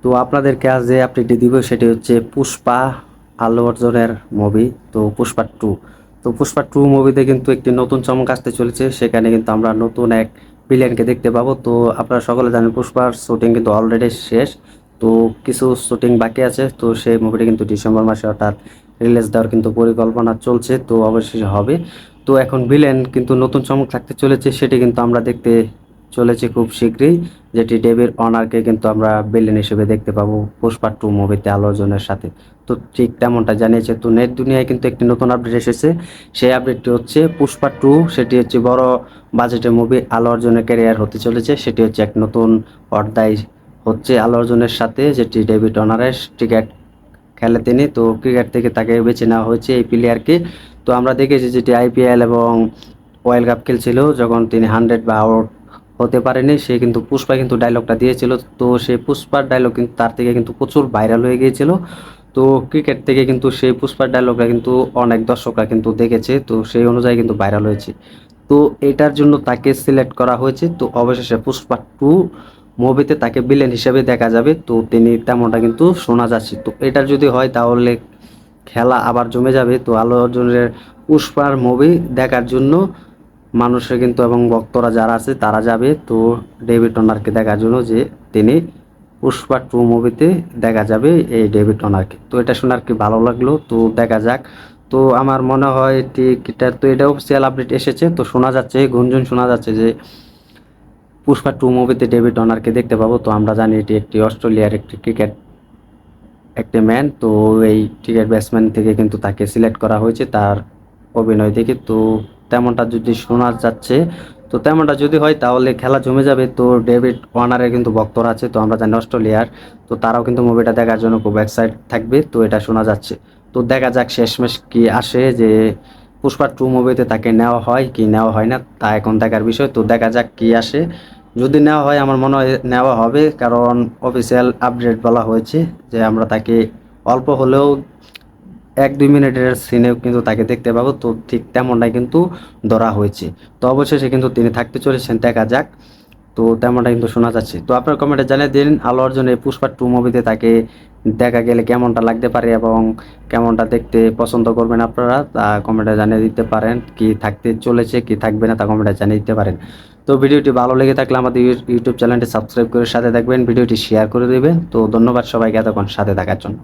তো আপনাদেরকে আজ যে আপডেটটি দিব সেটি হচ্ছে পুষ্পা আল্লু অর্জুনের মুভি। তো পুষ্পা 2। তো পুষ্পা 2 মুভিতে কিন্তু একটি নতুন চমক আসতে চলেছে। সেখানে কিন্তু আমরা নতুন এক ভিলেনকে দেখতে পাবো। তো আপনারা সকলে জানেন পুষ্পার শুটিং কিন্তু অলরেডি শেষ। তো কিছু শুটিং বাকি আছে। তো সেই মুভিটি কিন্তু ডিসেম্বর মাসে অর্থাৎ রিলিজ দেওয়ার কিন্তু পরিকল্পনা চলছে। তো অবশেষে হবে। তো এখন ভিলেন কিন্তু নতুন চমক থাকতে চলেছে, সেটি কিন্তু আমরা দেখতে চলেছি খুব শীঘ্রই। যেটি ডেভিড অনারকে কিন্তু আমরা ভিলেন হিসেবে দেখতে পাবো পুষ্পা 2 মুভিতে আল্লু অর্জুনের সাথে। তো ঠিক তেমনটা জানিয়েছে। তো নেট দুনিয়ায় কিন্তু একটি নতুন আপডেট এসেছে। সেই আপডেটটি হচ্ছে পুষ্পা 2, সেটি হচ্ছে বড় বাজেটের মুভি আল্লু অর্জুনের ক্যারিয়ার হতে চলেছে। সেটি হচ্ছে এক নতুন পর্দায় হচ্ছে আল্লু অর্জুনের সাথে, যেটি ডেভিড অনারের ক্রিকেট খেলে তিনি। তো ক্রিকেট থেকে তাকে বেছে নেওয়া হয়েছে এই প্লেয়ারকে। তো আমরা দেখেছি যেটি আইপিএল এবং ওয়ার্ল্ড কাপ খেলছিল, যখন তিনি 100 বা আউট হতে পারেনি, সে কিন্তু পুষ্পা কিন্তু ডায়লগটা দিয়েছিল। তো সেই পুষ্পার ডায়লগ কিন্তু তার থেকে কিন্তু প্রচুর ভাইরাল হয়ে গিয়েছিল। তো ক্রিকেট থেকে কিন্তু সেই পুষ্পার ডায়লগটা কিন্তু অনেক দর্শকরা কিন্তু দেখেছে। তো সেই অনুযায়ী কিন্তু ভাইরাল হয়েছে। তো এটার জন্য তাকে সিলেক্ট করা হয়েছে। তো অবশেষে পুষ্পা 2 মুভিতে তাকে ভিলেন হিসেবে দেখা যাবে। তো তিনি তেমনটা কিন্তু শোনা যাচ্ছে। তো এটা যদি হয় তাহলে খেলা আবার জমে যাবে। তো আল্লু অর্জুনের পুষ্পার মুভি দেখার জন্য মানুষের কিন্তু এবং ভক্তরা যারা আছে তারা যাবে তো ডেভিড অনারকে দেখার জন্য, যে তিনি পুষ্পা 2 মুভিতে দেখা যাবে এই ডেভিড অনারকে। তো এটা শোনার কি ভালো লাগলো, তো দেখা যাক। তো আমার মনে হয় ঠিক এটা অফিসিয়াল আপডেট এসেছে। তো শোনা যাচ্ছে, গুঞ্জন শোনা যাচ্ছে যে পুষ্পা 2 মুভিতে ডেভিড অনারকে দেখতে পাবো। তো আমরা জানি এটি একটি অস্ট্রেলিয়ার একটি ম্যান। তো এই ক্রিকেট ব্যাটসম্যান থেকে কিন্তু তাকে সিলেক্ট করা হয়েছে তার অভিনয় দেখে। তো তেমনটা যদি শোনা যাচ্ছে, তো তেমনটা যদি হয় তাহলে খেলা জমে যাবে। তো ডেভিড ওয়ার্নারের কিন্তু ভক্তরা আছে, তো আমরা জানি অস্ট্রেলিয়ার, তো তারাও কিন্তু মুভিটা দেখার জন্য খুব এক্সাইট থাকবে। তো এটা শোনা যাচ্ছে। তো দেখা যাক শেষমেশ কি আসে, যে পুষ্পা 2 মুভিতে তাকে নেওয়া হয় কি নেওয়া হয় না, তা এখন দেখার বিষয়। তো দেখা যাক কি আসে। যদি নেওয়া হয় আমার মনে হয় নেওয়া হবে, কারণ অফিসিয়াল আপডেট বলা হয়েছে যে আমরা তাকে অল্প হলেও 1-2 মিনিটের সিনেও কিন্তু তাকে দেখতে পাবো। তো ঠিক তেমনটাই কিন্তু ধরা হয়েছে। তো অবশেষে কিন্তু তিনি থাকতে চলেছেন, দেখা যাক। তো তেমনটা কিন্তু শোনা যাচ্ছে। তো আপনার কমেন্টে জানিয়ে দিন আল্লু অর্জুন এই পুষ্পা 2 মুভিতে তাকে দেখা গেলে কেমনটা লাগতে পারে এবং কেমনটা দেখতে পছন্দ করবেন আপনারা, তা কমেন্টে জানিয়ে দিতে পারেন। কি থাকতে চলেছে কি থাকবে না তা কমেন্টে জানিয়ে দিতে পারেন। তো ভিডিওটি ভালো লেগে থাকলে আমাদের ইউটিউব চ্যানেলটি সাবস্ক্রাইব করে সাথে থাকবেন, ভিডিওটি শেয়ার করে দেবেন। তো ধন্যবাদ সবাইকে এতক্ষণ সাথে থাকার জন্য।